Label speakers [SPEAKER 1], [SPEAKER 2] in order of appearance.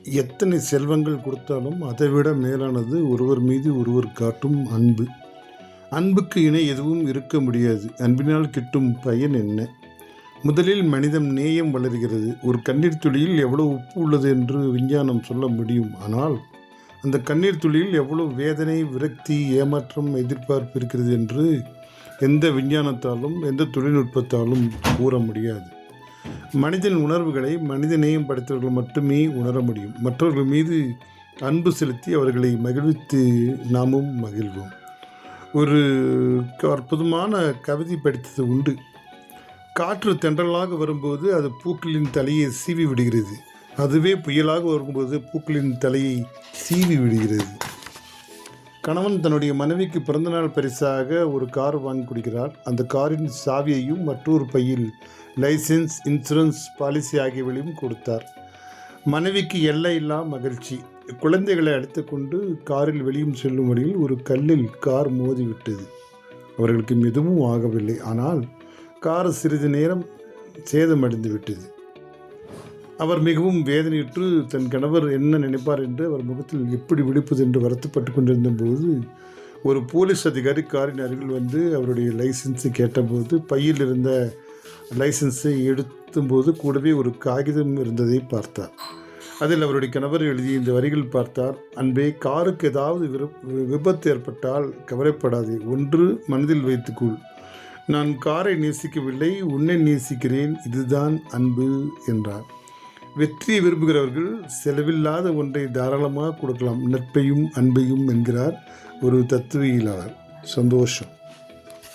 [SPEAKER 1] எத்தனை செல்வங்கள் கொடுத்தாலும் அதைவிட மேலானது ஒருவர் மீது ஒருவர் காட்டும் அன்பு. அன்புக்கு இணை எதுவும் இருக்க முடியாது. அன்பினால் கிட்டும் பயன் என்ன? முதலில் மனிதம் நேயம் வளர்கிறது. ஒரு கண்ணீர் துளியில் எவ்வளவு உப்பு உள்ளது என்று விஞ்ஞானம் சொல்ல முடியும். ஆனால் அந்த கண்ணீர் துளியில் எவ்வளவு வேதனை, விரக்தி, ஏமாற்றம், எதிர்பார்ப்பு இருக்கிறது என்று எந்த விஞ்ஞானத்தாலும் எந்த தொழில்நுட்பத்தாலும் கூற முடியாது. மனிதன் உணர்வுகளை மனித நேயம் படைத்தவர்கள் மட்டுமே உணர முடியும். மற்றவர்கள் மீது அன்பு செலுத்தி அவர்களை மகிழ்வித்து நாமும் மகிழ்வோம். ஒரு அற்புதமான கவிதை படித்தது உண்டு. காற்று தென்றலாக வரும்போது அது பூக்களின் தலையை சீவி விடுகிறது. அதுவே புயலாக வரும்போது பூக்களின் தலையை சீவி விடுகிறது. கணவன் தன்னுடைய மனைவிக்கு பிறந்தநாள் பரிசாக ஒரு கார் வாங்கி கொடுக்கிறார். அந்த காரின் சாவியையும் மற்றொரு பையில் லைசன்ஸ், இன்சூரன்ஸ் பாலிசி ஆகியவையும் கொடுத்தார். மனைவிக்கு எல்லையில்லா மகிழ்ச்சி. குழந்தைகளை அழைத்து கொண்டு காரில் வெளியும் செல்லும் வழியில் ஒரு கல்லில் கார் மோதிவிட்டது. அவர்களுக்கு எதுவும் ஆகவில்லை. ஆனால் கார் சிறிது நேரம் சேதமடைந்து விட்டது. அவர் மிகவும் வேதனையுற்று தன் கணவர் என்ன நினைப்பார் என்று அவர் முகத்தில் எப்படி விடுப்பது என்று வருத்தப்பட்டு கொண்டிருந்த போது ஒரு போலீஸ் அதிகாரி காரின் அருகில் வந்து அவருடைய லைசன்ஸை கேட்டபோது பையில் இருந்த லைசன்ஸை எடுத்தும்போது கூடவே ஒரு காகிதம் இருந்ததை பார்த்தார். அதில் அவருடைய கணவர் எழுதிய இந்த வரிகள் பார்த்தார். அன்பே, காருக்கு ஏதாவது விபத்து ஏற்பட்டால் கவலைப்படாதே. ஒன்று மனதில் வைத்துக்கொள், நான் காரை நேசிக்கவில்லை, உன்னை நேசிக்கிறேன். இதுதான் அன்பு என்றார். வெற்றியை விரும்புகிறவர்கள் செலவில்லாத ஒன்றை தாராளமாக கொடுக்கலாம், நட்பையும் அன்பையும் என்கிறார் ஒரு தத்துவியலாளர். சந்தோஷம்.